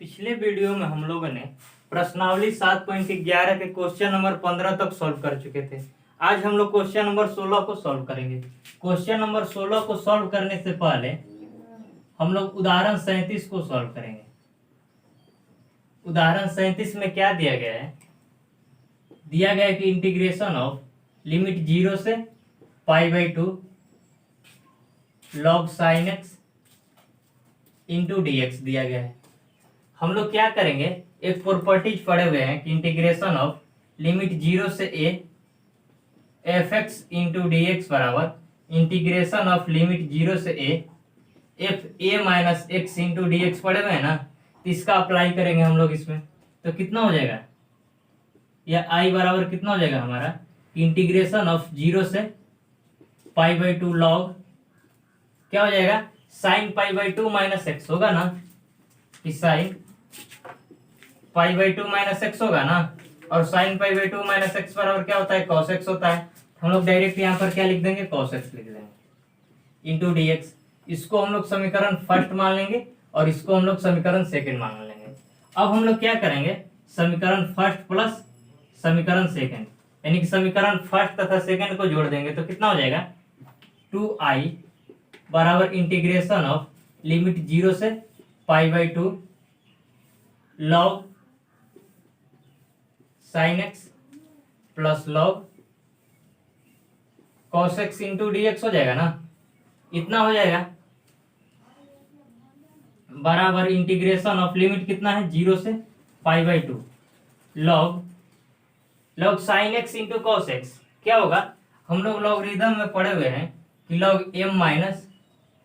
पिछले वीडियो में हम लोगों ने प्रश्नावली 7.11 के क्वेश्चन नंबर 15 तक सॉल्व कर चुके थे। आज हम लोग क्वेश्चन नंबर 16 को सॉल्व करेंगे। क्वेश्चन नंबर 16 को सॉल्व करने से पहले हम लोग उदाहरण 37 को सॉल्व करेंगे। उदाहरण 37 में क्या दिया गया है? दिया गया है कि इंटीग्रेशन ऑफ लिमिट 0 से π/2 log sin x into dx दिया गया है। हम लोग क्या करेंगे, एक प्रॉपर्टीज पढ़े हुए हैं कि इंटीग्रेशन ऑफ लिमिट 0 से a f(x) इंटू dx बराबर इंटीग्रेशन ऑफ लिमिट 0 से a f(a minus x) into dx पढ़े हुए हैं ना, तो इसका अप्लाई करेंगे हम लोग इसमें। तो कितना हो जाएगा, या i बराबर कितना हो जाएगा हमारा, इंटीग्रेशन ऑफ 0 से π/2 log क्या हो जाएगा, साइन π/2 माइनस एक्स होगा ना, कि साइन π/2 माइनस एक्स होगा ना, और साइन π/2 माइनस एक्स बराबर क्या होता है, cos x होता है। हम लोग डायरेक्ट यहाँ पर क्या लिख देंगे, cos x लिख देंगे इंटू dx। इसको हम लोग समीकरण फर्स्ट मान लेंगे और इसको हम लोग समीकरण सेकंड मान लेंगे। अब हम लोग क्या करेंगे, समीकरण फर्स्ट प्लस समीकरण सेकंड, यानी कि समीकरण फर्स्ट तथा सेकंड को जोड़ देंगे तो कितना हो जाएगा, 2i बराबर इंटीग्रेशन ऑफ लिमिट 0 से π/2 log sin x plus log cos x into dx हो जाएगा ना, इतना हो जाएगा बराबर इंटीग्रेशन ऑफ लिमिट कितना है, 0 से π/2 log sin x into cos x क्या होगा, हम लोग लॉगरिथम में पढ़े हुए हैं कि log m minus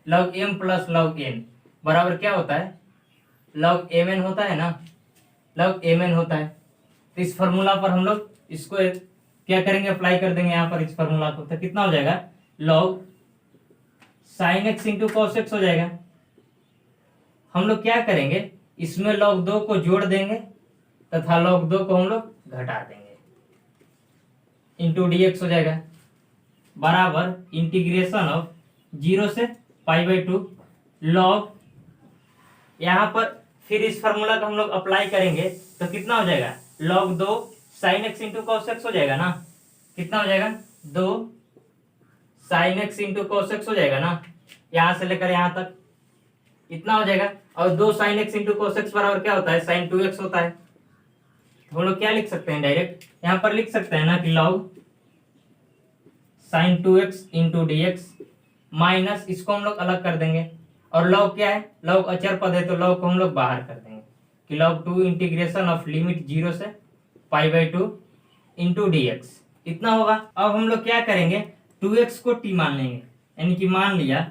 log m plus log n बराबर क्या होता है, log mn होता है ना, log mn होता है। तो इस फॉर्मूला पर हम लोग इसको क्या करेंगे, अप्लाई कर देंगे यहाँ पर इस फॉर्मूला को। तो कितना हो जाएगा, log sin x into cos x हो जाएगा। हम लोग क्या करेंगे, इसमें log 2 को जोड़ देंगे तथा log 2 को हम लोग घटा देंगे, इंटू dx हो जाएगा बराबर इंटीग्रेशन ऑफ 0 से π/2 log, यहाँ पर फिर इस फार्मूला को हम लोग अप्लाई करेंगे तो कितना हो जाएगा, log 2 sin x into cos x हो जाएगा ना, कितना हो जाएगा, 2 sin x into cos x हो जाएगा ना, यहाँ से लेकर यहाँ तक इतना हो जाएगा। और 2 sin x into cos x बराबर क्या होता है, sin 2x होता है। हम लोग क्या लिख सकते हैं, डायरेक्ट यहाँ पर लिख सकते हैं ना कि log sin 2x into dx minus, इसको हम लोग अलग कर देंगे, और log क्या है, log अचर पद है तो log को हम लोग बाहर कर देंगे कि log 2 इंटीग्रेशन ऑफ लिमिट 0 से π/2 इंटू dx इतना होगा। अब हम लोग क्या करेंगे, 2x को t मान लेंगे, यानी कि मान लिया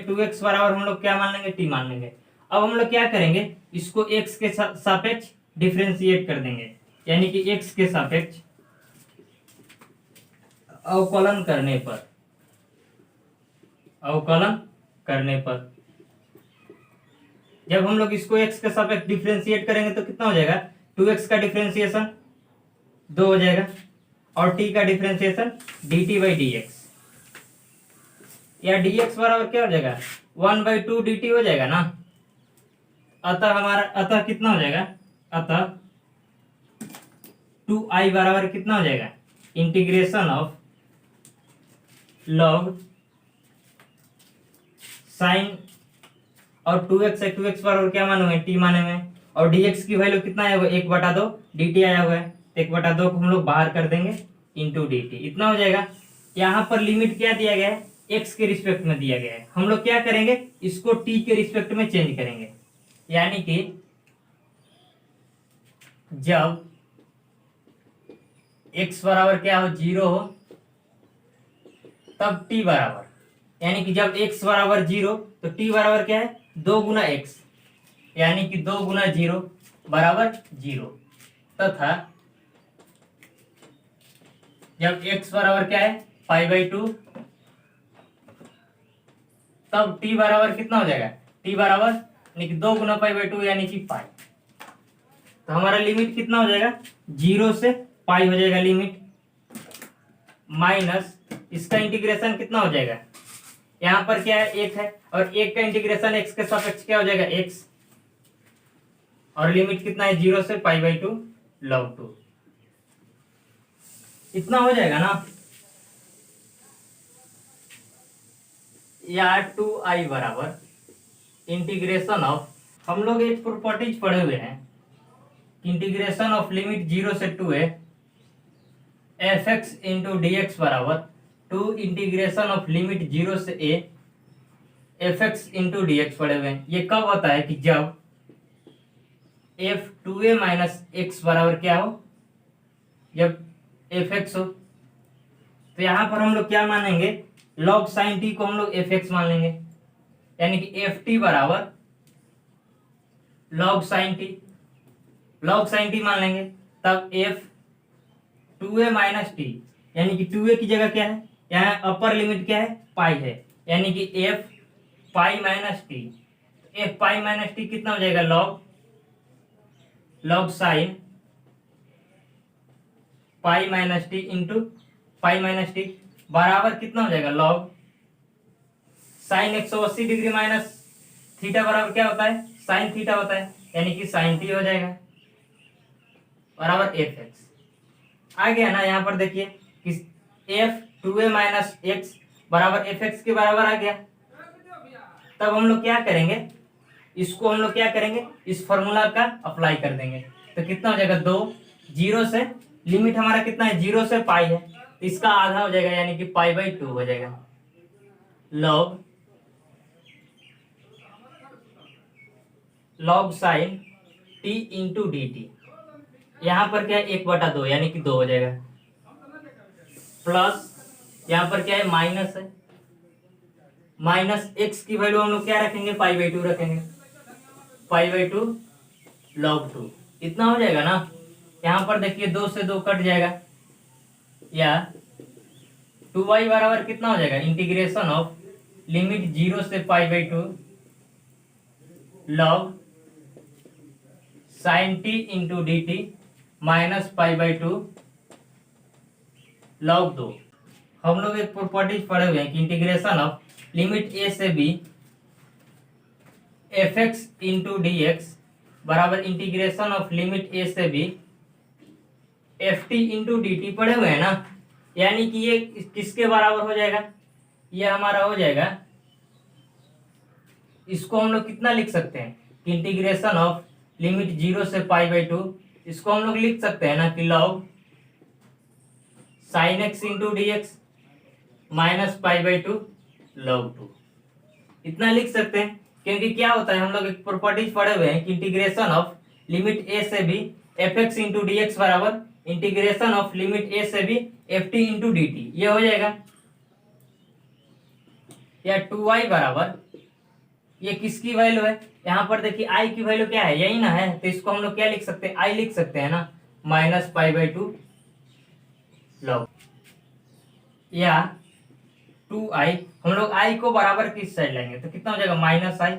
2x बराबर हम लोग क्या मान लेंगे, t मान लेंगे। अब हम लोग क्या करेंगे, इसको x के सापेक्ष डिफरेंशिएट कर देंगे, यानी कि x के सापेक्ष अवकलन करने पर जब हम लोग इसको x के सापेक्ष डिफरेंशिएट करेंगे तो कितना हो जाएगा, 2x का डिफरेंशिएशन 2 हो जाएगा और t का डिफरेंशिएशन dt/dx, या dx बराबर क्या हो जाएगा, 1/2 dt हो जाएगा ना। अतः कितना हो जाएगा, अतः 2i बराबर कितना हो जाएगा, इंटीग्रेशन ऑफ log साइन और 2x है, 2x बराबर क्या माने हुए, t माने हुए, और dx की वैल्यू कितना है, वो 1/2 dt आया हुआ है, 1/2 को हम लोग बाहर कर देंगे इंटू dt इतना हो जाएगा। यहाँ पर लिमिट क्या दिया गया है, x के रिस्पेक्ट में दिया गया है। हम लोग क्या करेंगे, इसको t के रिस्पेक्ट में चेंज करेंगे, यानी कि जब x बराबर क्या हो, 0 हो, तब t बराबर, यानी कि जब x बराबर 0 तो t बराबर क्या है, 2 गुना x, यानी कि 2 गुना 0 बराबर 0, तथा जब x बराबर क्या है, π/2 तब t बराबर कितना हो जाएगा, t बराबर यानी कि 2 गुना π/2 यानी कि पाई। तो हमारा लिमिट कितना हो जाएगा, 0 से पाई हो जाएगा लिमिट, माइनस इसका इंटीग्रेशन कितना हो जाएगा, यहाँ पर क्या है, एक है, और एक का इंटीग्रेशन एक्स के सापेक्ष क्या हो जाएगा, एक्स, और लिमिट कितना है, 0 से π/2 log 2, इतना हो जाएगा ना। या 2i बराबर इंटीग्रेशन ऑफ, हम लोग एक प्रॉपर्टीज पढ़े हुए हैं, इंटीग्रेशन ऑफ लिमिट 0 से 2 है F X into D X बराबर 2 इंटीग्रेशन ऑफ लिमिट 0 से a F X into D x पढ़े हुए हैं। ये कब होता है कि जब एफ 2a माइनस एक्स बराबर क्या हो, जब एफ एक्स हो। तो यहां पर हम लोग क्या मानेंगे, लॉग साइन टी को हम लोग एफ एक्स मान लेंगे, यानी कि एफ टी बराबर log sign T, log sign T मान लेंगे। तब एफ 2a माइनस टी, यानी कि 2a की जगह क्या है, यहाँ अपर लिमिट क्या है, पाई है, यानी कि F pi minus T. F pi minus T कितना हो जाएगा, log sine pi minus T into pi minus T बराबर कितना हो जाएगा, log sign 180 degree minus theta बराबर क्या होता है, साइन थीटा होता है, यानी कि साइन टी हो जाएगा बराबर एफ एक्स। आ गया ना। यहाँ पर देखिए कि एफ 2a माइनस एक्स बराबर एफ एक्स के बराबर आ गया। तब हम लोग क्या करेंगे, इसको हम लोग क्या करेंगे, इस फॉर्मूला का अप्लाई कर देंगे। तो कितना हो जाएगा, 2, 0 से लिमिट हमारा कितना है, 0 से पाई है, तो इसका आधा हो जाएगा, यानी कि π/2 हो जाएगा, log sign T into D T. यहाँ पर क्या है, 1/2 यानी कि 2 हो जाएगा, प्लस यहाँ पर क्या है, माइनस है, माइनस एक्स की वैल्यू हम लोग क्या रखेंगे, π/2 रखेंगे, π/2 log 2, इतना हो जाएगा ना। यहाँ पर देखिए 2 से 2 कट जाएगा, या 2y बराबर कितना हो जाएगा, इंटीग्रेशन ऑफ लिमिट 0 से π/2 log sine T into D T minus π/2 log 2। हम लोग एक प्रॉपर्टीज पढ़े हुए हैं कि इंटीग्रेशन ऑफ लिमिट a से b F X into D X बराबर इंटीग्रेशन ऑफ लिमिट a से b F T into D T पढ़े हुए हैं ना। यानी कि ये किसके बराबर हो जाएगा, ये हमारा हो जाएगा, इसको हम लोग कितना लिख सकते हैं कि इंटीग्रेशन ऑफ लिमिट 0 से π/2, इसको हम लोग लिख सकते हैं ना कि log sine X into D X minus π/2 log 2, इतना लिख सकते हैं। क्योंकि क्या होता है, हम लोग एक प्रॉपर्टीज पढ़े हुए हैं कि इंटीग्रेशन ऑफ लिमिट a से b F X into D X बराबर इंटीग्रेशन ऑफ लिमिट a से b F T into D T, ये हो जाएगा। या 2y बराबर, ये किसकी वैल्यू है, यहाँ पर देखिए i की वैल्यू क्या है, यही ना है, तो इसको हम लोग क्या लिख सकते हैं, i लिख सकते हैं ना, माइनस π/2 log, या 2i, हम लोग i को बराबर किस साइड लेंगे, तो कितना हो जाएगा, माइनस i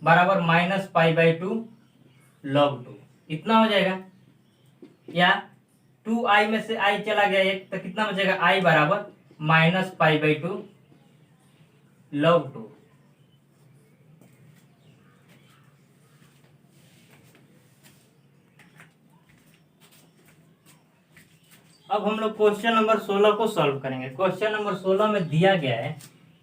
बराबर माइनस π/2 log 2, इतना हो जाएगा। या 2i में से i चला गया एक, तो कितना बचेगा, i बराबर माइनस π/2 log 2। अब हम लोग क्वेश्चन नंबर 16 को सॉल्व करेंगे। क्वेश्चन नंबर 16 में दिया गया है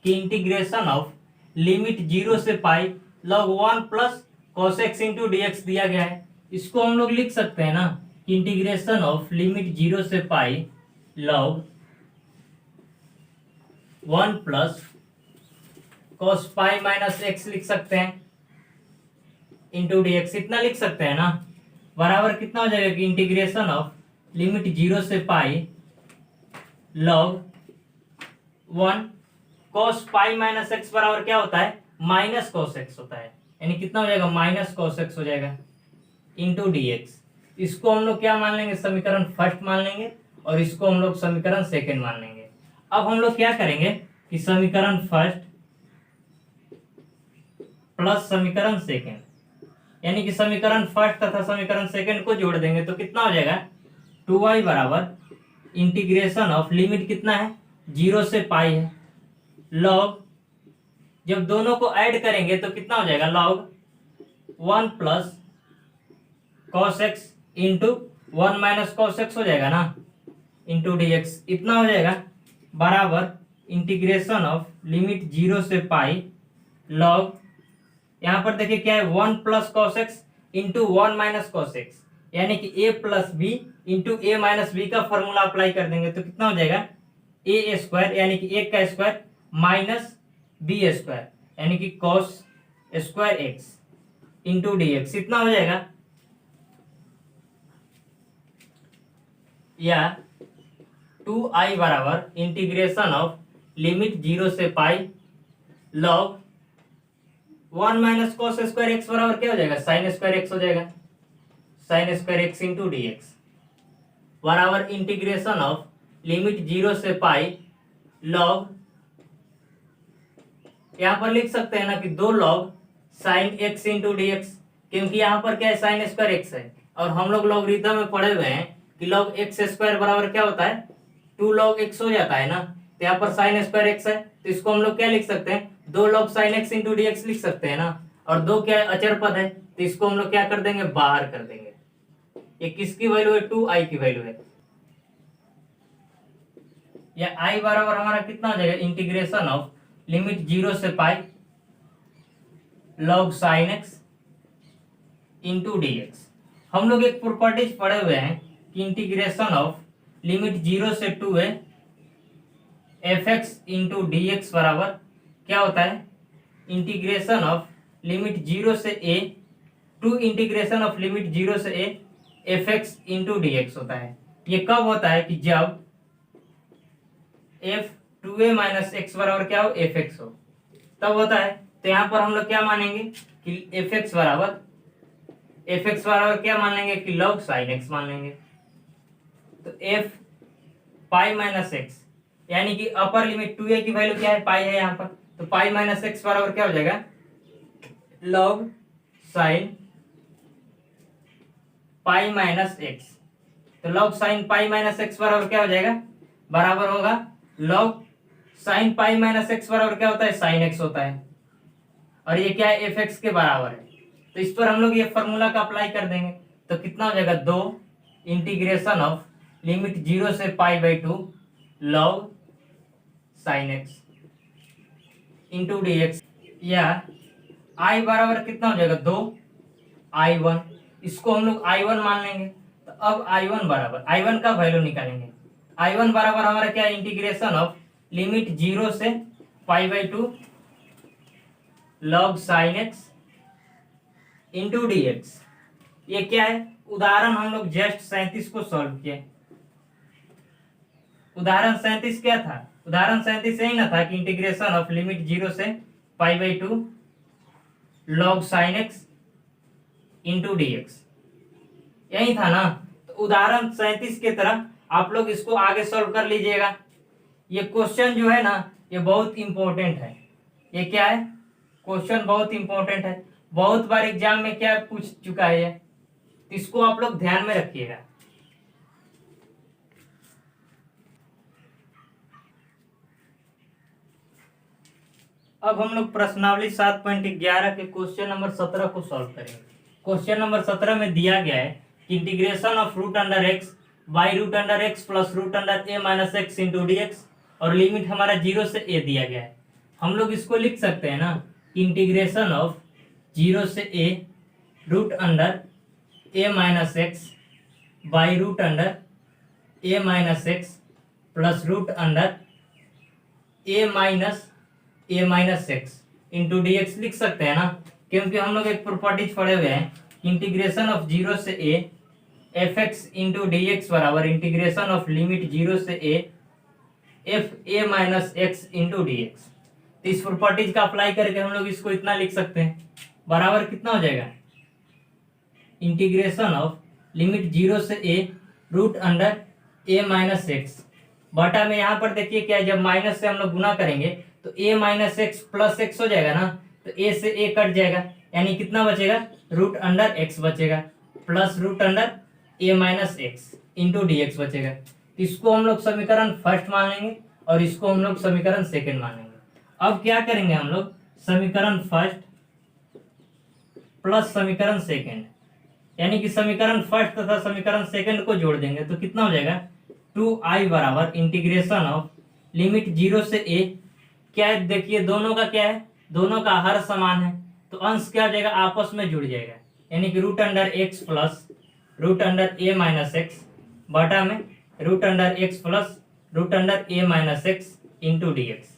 कि इंटीग्रेशन ऑफ लिमिट 0 से पाई log 1 plus cos x into D x दिया गया है। इसको हम लोग लिख सकते हैं ना कि इंटीग्रेशन ऑफ लिमिट 0 से पाई log 1 plus cos pi minus x लिख सकते हैं इंटू डी एक्स, इतना लिख सकते हैं ना, बराबर कितना हो जाएगा कि इंटीग्रेशन ऑफ लिमिट 0 से पाई log 1 cos pi minus X बराबर क्या होता है, माइनस cos x होता है, यानी कितना हो जाएगा, माइनस cos x हो जाएगा इंटू डी एक्स। इसको हम लोग क्या मान लेंगे, समीकरण फर्स्ट मान लेंगे, और इसको हम लोग समीकरण सेकंड मान लेंगे। अब हम लोग क्या करेंगे कि समीकरण फर्स्ट प्लस समीकरण सेकंड, यानी कि समीकरण फर्स्ट तथा समीकरण सेकंड को जोड़ देंगे, तो कितना हो जाएगा, 2y बराबर इंटीग्रेशन ऑफ लिमिट कितना है, 0 से पाई है, log जब दोनों को ऐड करेंगे तो कितना हो जाएगा, log 1 plus cos x into 1 minus cos x हो जाएगा ना, इंटू dx इतना हो जाएगा, बराबर इंटीग्रेशन ऑफ लिमिट 0 से पाई log, यहाँ पर देखिए क्या है, 1 plus cos x into 1 minus cos x, यानी कि a plus B into A minus B का फॉर्मूला अप्लाई कर देंगे तो कितना हो जाएगा, ए स्क्वायर यानी कि एक का स्क्वायर माइनस बी स्क्वायर यानी कि cos square x into D x इतना हो जाएगा, या 2i बराबर इंटीग्रेशन ऑफ लिमिट 0 से पाई log 1 minus cos square x बराबर क्या हो जाएगा, साइन स्क्वायर एक्स हो जाएगा, sine square x into D X बराबर इंटीग्रेशन ऑफ लिमिट 0 से पाई log, यहां पर लिख सकते हैं ना कि 2 log sign X into D x, क्योंकि यहाँ पर क्या है, साइन स्क्वायर एक्स है और हम लोग लॉगरिथम में पढ़े हुए हैं कि log एक्स स्क्वायर बराबर क्या होता है, 2 log x हो जाता है ना, तो यहाँ पर साइन स्क्वायर एक्स है तो इसको हम लोग क्या लिख सकते हैं, 2 log sign X into D X लिख सकते हैं ना, और 2 क्या है, अचर पद है तो इसको हम लोग क्या कर देंगे, बाहर कर देंगे। ये किसकी वैल्यू है, 2i की वैल्यू है, या i बराबर हमारा कितना हो जाएगा, इंटीग्रेशन ऑफ लिमिट 0 से पाई log sign X into D x. हम लोग एक प्रॉपर्टीज पढ़े हुए हैं कि इंटीग्रेशन ऑफ लिमिट 0 से 2 है F X into D X बराबर क्या होता है, इंटीग्रेशन ऑफ लिमिट 0 से ए टू इंटीग्रेशन ऑफ लिमिट 0 से A F X into D x होता है। ये कब होता है कि जब एफ 2a माइनस एक्स बराबर क्या हो, एफ एक्स हो, तब होता है। तो यहाँ पर हम लोग क्या मानेंगे कि एफ एक्स बराबर क्या मान लेंगे कि log साइन एक्स मान लेंगे, तो एफ पाई माइनस एक्स यानी कि अपर लिमिट 2a की वैल्यू क्या है, पाई है यहाँ पर, तो पाई माइनस एक्स बराबर क्या हो जाएगा, log sine pi minus x, तो log sine pi minus X बराबर क्या हो जाएगा, बराबर होगा log sine pi minus X बराबर क्या होता है, साइन एक्स होता है, और ये क्या है, एफ एक्स के बराबर है। तो इस पर हम लोग ये फॉर्मूला का अप्लाई कर देंगे तो कितना हो जाएगा, 2 इंटीग्रेशन ऑफ लिमिट 0 से pi by 2 log sign X into D x, या i बराबर कितना हो जाएगा, 2i1, इसको हम लोग i1 मान लेंगे। तो अब i1 बराबर, i1 का वैल्यू निकालेंगे, i1 बराबर हमारा क्या, इंटीग्रेशन ऑफ लिमिट 0 से pi by 2 log sign X into D x. ये क्या है, उदाहरण हम लोग जस्ट 37 को सॉल्व किए। उदाहरण 37 क्या था, उदाहरण 37 यही ना था कि इंटीग्रेशन ऑफ लिमिट 0 से pi by 2 log sign X into D x, यही था ना। तो उदाहरण 37 की तरह आप लोग इसको आगे सॉल्व कर लीजिएगा। ये क्वेश्चन जो है ना, ये बहुत इंपॉर्टेंट है। ये क्या है, क्वेश्चन बहुत इंपॉर्टेंट है, बहुत बार एग्जाम में क्या पूछ चुका है ये, तो इसको आप लोग ध्यान में रखिएगा। अब हम लोग प्रश्नावली 7.11 के क्वेश्चन नंबर 17 को सॉल्व करेंगे। क्वेश्चन नंबर 17 में दिया गया है कि integration of root under X by root under X plus root under A minus X into D X, और लिमिट हमारा 0 से ए दिया गया है। हम लोग इसको लिख सकते हैं ना, इंटीग्रेशन ऑफ 0 से A root under A minus X by root under A minus X plus root under A minus X into D X लिख सकते हैं ना, क्योंकि हम लोग एक प्रॉपर्टीज पढ़े हुए हैं, इंटीग्रेशन ऑफ 0 से A F X into D X बराबर इंटीग्रेशन ऑफ लिमिट 0 से A F A minus X into D x. तो इस प्रॉपर्टीज का अप्लाई करके हम लोग इसको इतना लिख सकते हैं, बराबर कितना हो जाएगा, इंटीग्रेशन ऑफ लिमिट 0 से A root under A minus X बटा में, यहाँ पर देखिए क्या है, जब माइनस से हम लोग गुना करेंगे तो ए माइनस एक्स प्लस एक्स हो जाएगा ना, तो ए से ए कट जाएगा, यानी कितना बचेगा, रूट अंडर एक्स बचेगा plus root under A minus X into D X बचेगा। तो इसको हम लोग समीकरण फर्स्ट मान लेंगे और इसको हम लोग समीकरण सेकंड मान लेंगे। अब क्या करेंगे हम लोग, समीकरण फर्स्ट प्लस समीकरण सेकंड, यानी कि समीकरण फर्स्ट तथा समीकरण सेकंड को जोड़ देंगे तो कितना हो जाएगा 2i बराबर इंटीग्रेशन ऑफ लिमिट 0 से a, क्या है देखिए दोनों का क्या है, दोनों का हर समान है तो अंश क्या हो जाएगा आपस में जुड़ जाएगा, यानी कि root under X plus root under A minus X बटा में root under X plus root under A minus X into D X.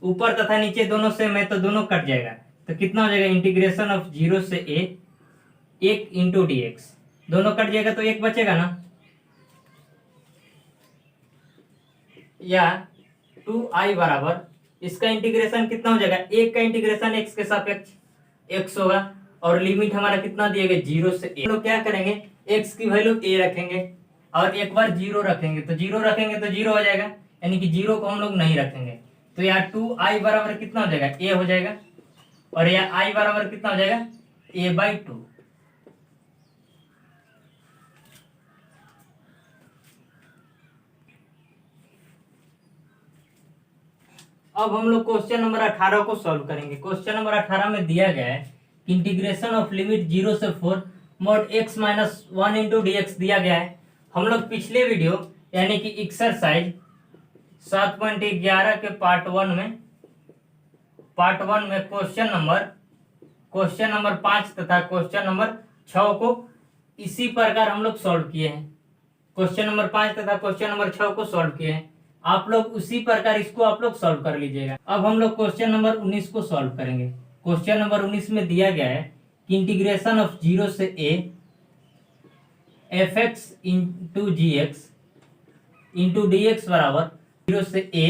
ऊपर तथा नीचे दोनों से में तो दोनों कट जाएगा तो कितना हो जाएगा इंटीग्रेशन ऑफ 0 से a एक इंटू डी एक्स, दोनों कट जाएगा तो एक बचेगा ना, या 2i बराबर इसका इंटीग्रेशन कितना हो जाएगा, एक का इंटीग्रेशन x के सापेक्ष x होगा और लिमिट हमारा कितना दिया गया 0 से a। लोग क्या करेंगे x की वैल्यू a रखेंगे और एक बार 0 रखेंगे तो 0 रखेंगे तो 0 हो जाएगा, यानी कि 0 को हम लोग नहीं रखेंगे तो यहाँ 2i बराबर कितना हो जाएगा a हो जाएगा और यहाँ i बराबर कितना हो जाएगा a/2। अब हम लोग क्वेश्चन नंबर 18 को सॉल्व करेंगे। क्वेश्चन नंबर 18 में दिया गया है इंटीग्रेशन ऑफ लिमिट 0 से 4 mod x minus 1 into D x दिया गया है। हम लोग पिछले वीडियो यानी कि एक्सरसाइज 7.11 के पार्ट वन में क्वेश्चन नंबर 5 तथा क्वेश्चन नंबर 6 को इसी प्रकार हम लोग सॉल्व किए हैं। क्वेश्चन नंबर 5 तथा क्वेश्चन नंबर 6 को सॉल्व किए हैं, आप लोग उसी प्रकार इसको आप लोग सॉल्व कर लीजिएगा। अब हम लोग क्वेश्चन नंबर 19 को सॉल्व करेंगे। क्वेश्चन नंबर 19 में दिया गया है कि इंटीग्रेशन ऑफ 0 से a fx into G X into D X बराबर 0 से a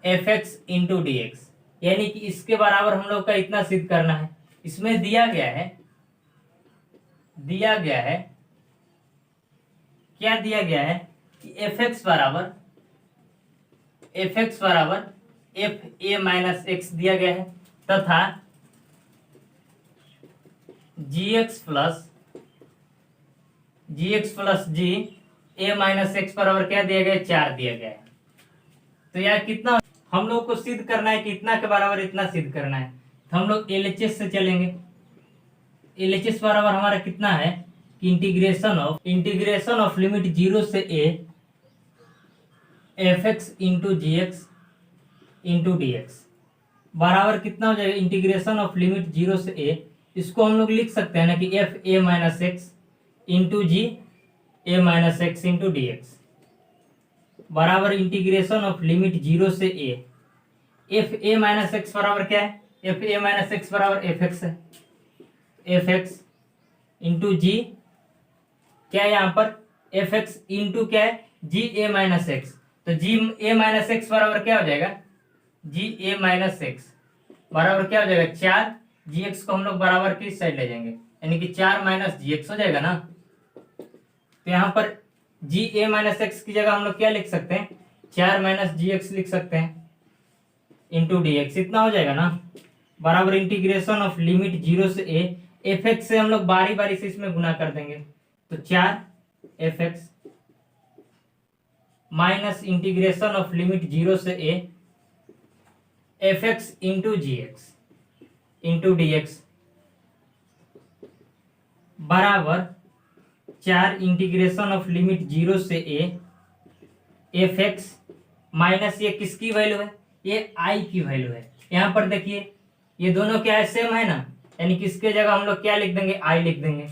fx into D X, यानी कि इसके बराबर हम लोग का इतना सिद्ध करना है। इसमें दिया गया है क्या दिया गया है कि fx बराबर एफ ए माइनस एक्स दिया गया है तथा जी x plus ji A minus X बराबर क्या दिया गया है 4 दिया गया है। तो यार कितना हम लोग को सिद्ध करना है कि इतना के बराबर इतना सिद्ध करना है तो हम लोग एलएचएस से चलेंगे। एलएचएस बराबर हमारा कितना है कि इंटीग्रेशन ऑफ लिमिट 0 से a fx into G X into D X बराबर कितना हो जाएगा इंटीग्रेशन ऑफ लिमिट 0 से a, इसको हम लोग लिख सकते हैं ना कि F A minus X into G A minus X into D X बराबर इंटीग्रेशन ऑफ लिमिट 0 से a F A minus X बराबर क्या है, एफ ए माइनस एक्स बराबर एफ एक्स है, एफ एक्स इंटू जी क्या है यहाँ पर एफ एक्स इंटू क्या है जी ए माइनस एक्स, तो जी ए माइनस एक्स बराबर क्या हो जाएगा जी ए माइनस एक्स बराबर क्या हो जाएगा 4, जी एक्स को हम लोग बराबर किस साइड ले जाएंगे यानी कि 4 माइनस जी एक्स हो जाएगा ना। तो यहाँ पर जी ए माइनस एक्स की जगह हम लोग क्या लिख सकते हैं 4 माइनस जी एक्स लिख सकते हैं इंटू डी एक्स, इतना हो जाएगा ना बराबर इंटीग्रेशन ऑफ लिमिट 0 से a एफ एक्स से हम लोग बारी बारी से इसमें गुना कर देंगे तो 4 F X minus integration of limit 0 से a F X into G X into D X बराबर 4 इंटीग्रेशन ऑफ लिमिट 0 से a एफ एक्स माइनस ये किसकी वैल्यू है, ये i की वैल्यू है। यहाँ पर देखिए ये दोनों क्या है सेम है ना, यानी कि इसके जगह हम लोग क्या लिख देंगे i लिख देंगे।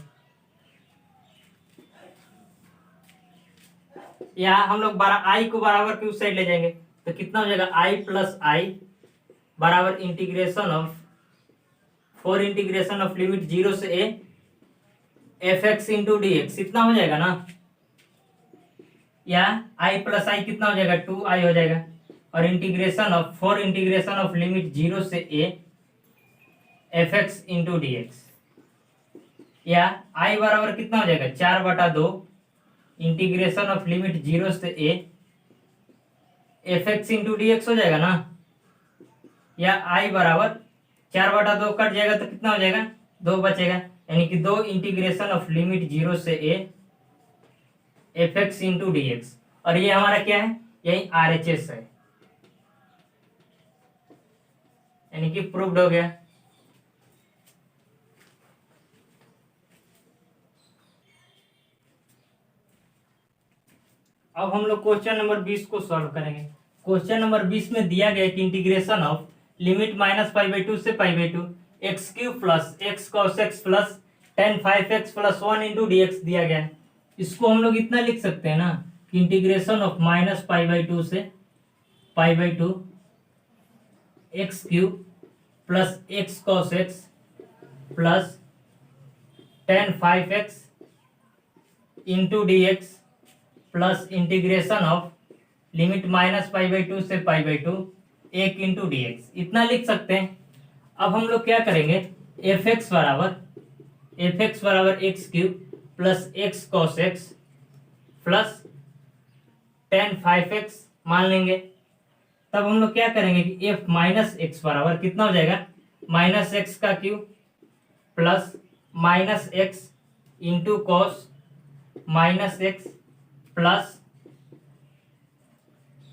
यहाँ हम लोग i को बराबर की उस साइड ले जाएंगे तो कितना हो जाएगा i प्लस i बराबर integration of 4 integration of limit 0 से a F X into D x, इतना हो जाएगा ना, या i प्लस i कितना हो जाएगा 2i हो जाएगा और integration of 4 integration of limit 0 से a F X into D x, या i बराबर कितना हो जाएगा 4/2 इंटीग्रेशन ऑफ लिमिट 0 से a F X into D x हो जाएगा ना, या i बराबर 4/2 कट जाएगा तो कितना हो जाएगा 2 बचेगा, यानी कि 2 इंटीग्रेशन ऑफ लिमिट 0 से a F X into D X, और ये हमारा क्या है यही आर एच एस है, यानी कि प्रूव्ड हो गया। अब हम लोग क्वेश्चन नंबर 20 को सॉल्व करेंगे। क्वेश्चन नंबर 20 में दिया गया कि इंटीग्रेशन ऑफ लिमिट -π/2 से π/2 X cube plus X cos X plus tan 5x plus 1 into dx दिया गया है। इसको हम लोग इतना लिख सकते हैं ना कि इंटीग्रेशन ऑफ -π/2 से π/2 X cube plus X cos X plus tan 5x into dx plus integration of limit -π/2 से π/2 1 इंटू dx, इतना लिख सकते हैं। अब हम लोग क्या करेंगे, fx बराबर x cube plus X cos X plus tan 5x मान लेंगे। तब हम लोग क्या करेंगे कि f माइनस एक्स बराबर कितना हो जाएगा, माइनस एक्स का cube plus minus X into cos minus X plus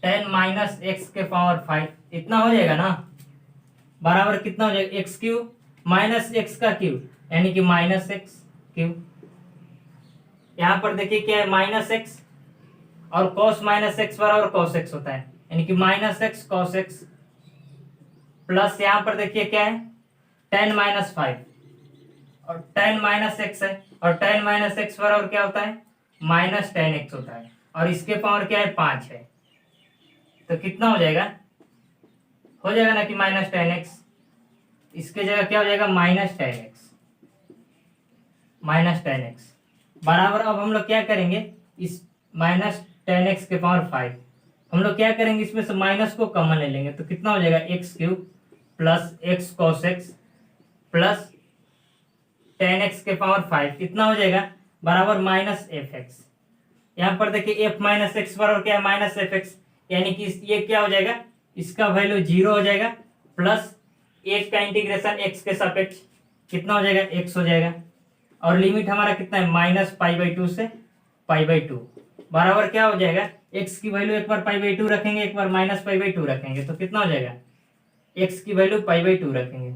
tan minus x के पावर 5, इतना हो जाएगा ना, बराबर कितना हो जाएगा एक्स क्यूब माइनस एक्स का क्यूब यानी कि माइनस एक्स क्यूब। यहां पर देखिए क्या है, माइनस एक्स और कॉस माइनस एक्स बराबर कॉस एक्स होता है यानी कि minus x cos X plus यहां पर देखिए क्या है tan माइनस 5 और tan माइनस एक्स है और tan माइनस एक्स बराबर क्या होता है माइनस tan एक्स होता है और इसके पावर क्या है 5 है। तो कितना हो जाएगा ना कि माइनस tan एक्स, इसके जगह क्या हो जाएगा माइनस tan एक्स बराबर। अब हम लोग क्या करेंगे, इस माइनस tan एक्स के पावर 5 हम लोग क्या करेंगे, इसमें से माइनस को कॉमन ले लेंगे। तो कितना हो जाएगा x cube plus X cos X plus tan x के पावर 5 कितना हो जाएगा बराबर माइनस एफ एक्स। यहाँ पर देखिए f माइनस एक्स बराबर क्या है माइनस एफ एक्स, यानी कि ये क्या हो जाएगा, इसका वैल्यू 0 हो जाएगा प्लस 1 का इंटीग्रेशन x के सापेक्ष कितना हो जाएगा x हो जाएगा और लिमिट हमारा कितना है -π/2 से π/2 बराबर क्या हो जाएगा, x की वैल्यू एक बार π/2 रखेंगे एक बार -π/2 रखेंगे तो कितना हो जाएगा, x की वैल्यू π/2 रखेंगे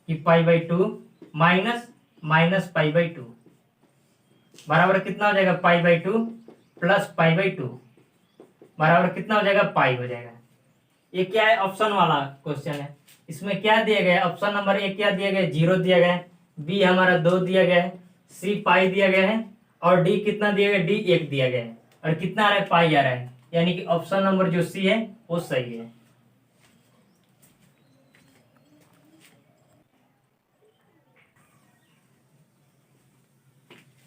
कि π/2 माइनस π/2 बराबर कितना हो जाएगा π/2 प्लस π/2 बराबर कितना हो जाएगा पाई हो जाएगा। ये क्या है, ऑप्शन वाला क्वेश्चन है। इसमें क्या दिया गया है, ऑप्शन नंबर ए क्या दिया गया है 0 दिया गया है, बी हमारा 2 दिया गया है, सी पाई दिया गया है और डी कितना दिया गया, डी 1 दिया गया है और कितना आ रहा है पाई आ रहा है, यानी कि ऑप्शन नंबर जो सी है वो सही है।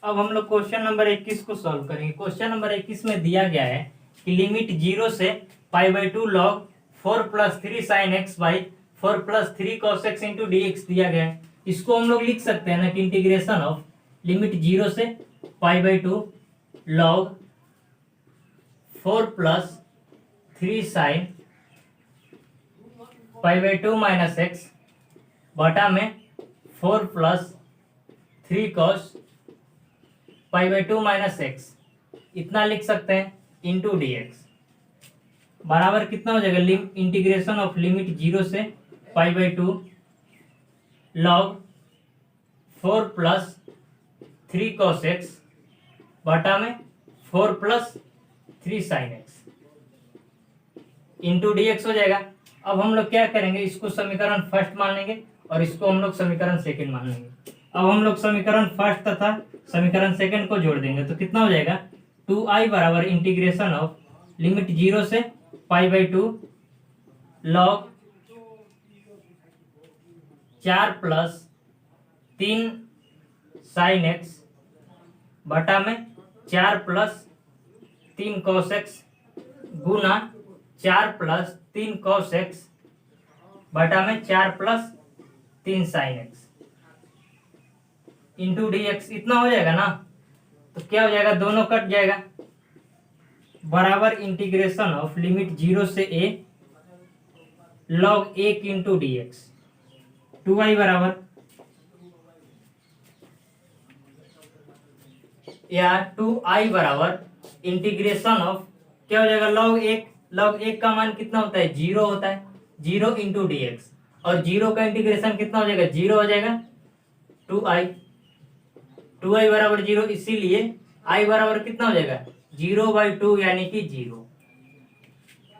अब हम लोग क्वेश्चन नंबर 21 को सॉल्व करेंगे। क्वेश्चन नंबर 21 में दिया गया है कि लिमिट 0 से π/2 log 4 + 3 sin x by 4 + 3 cos x into dx दिया गया है। इसको हम लोग लिख सकते हैं ना कि इंटीग्रेशन ऑफ लिमिट 0 से π/2 log 4 + 3 sin π/2 माइनस एक्स बटा में 4 + 3 cos π/2 माइनस एक्स, इतना लिख सकते हैं इंटू dx बराबर कितना हो जाएगा, इंटीग्रेशन ऑफ लिमिट 0 से π/2 log 4 + 3 cos x बटा में 4 + 3 sin x इंटू dx हो जाएगा। अब हम लोग क्या करेंगे, इसको समीकरण फर्स्ट मान लेंगे और इसको हम लोग समीकरण सेकंड मान लेंगे। अब हम लोग समीकरण फर्स्ट तथा समीकरण सेकंड को जोड़ देंगे तो कितना हो जाएगा 2i बराबर इंटीग्रेशन ऑफ लिमिट 0 से π/2 log 4 + 3 sin x बटा में 4 + 3 cos x गुना 4 + 3 cos x बटा में 4 + 3 sin x इंटू dx, इतना हो जाएगा ना। तो क्या हो जाएगा, दोनों कट जाएगा बराबर इंटीग्रेशन ऑफ लिमिट 0 से a log 1 into dx 2i बराबर या 2i बराबर इंटीग्रेशन ऑफ क्या हो जाएगा log 1 का मान कितना होता है 0 होता है, 0 इंटू dx और 0 का इंटीग्रेशन कितना हो जाएगा, 0 हो जाएगा 2i। 2i बराबर 0, इसीलिए i बराबर कितना हो जाएगा 0/2 यानी कि 0।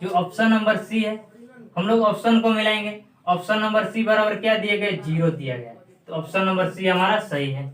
जो ऑप्शन नंबर सी है, हम लोग ऑप्शन को मिलाएंगे। ऑप्शन नंबर सी बराबर क्या दिया गया, 0 दिया गया, तो ऑप्शन नंबर सी हमारा सही है।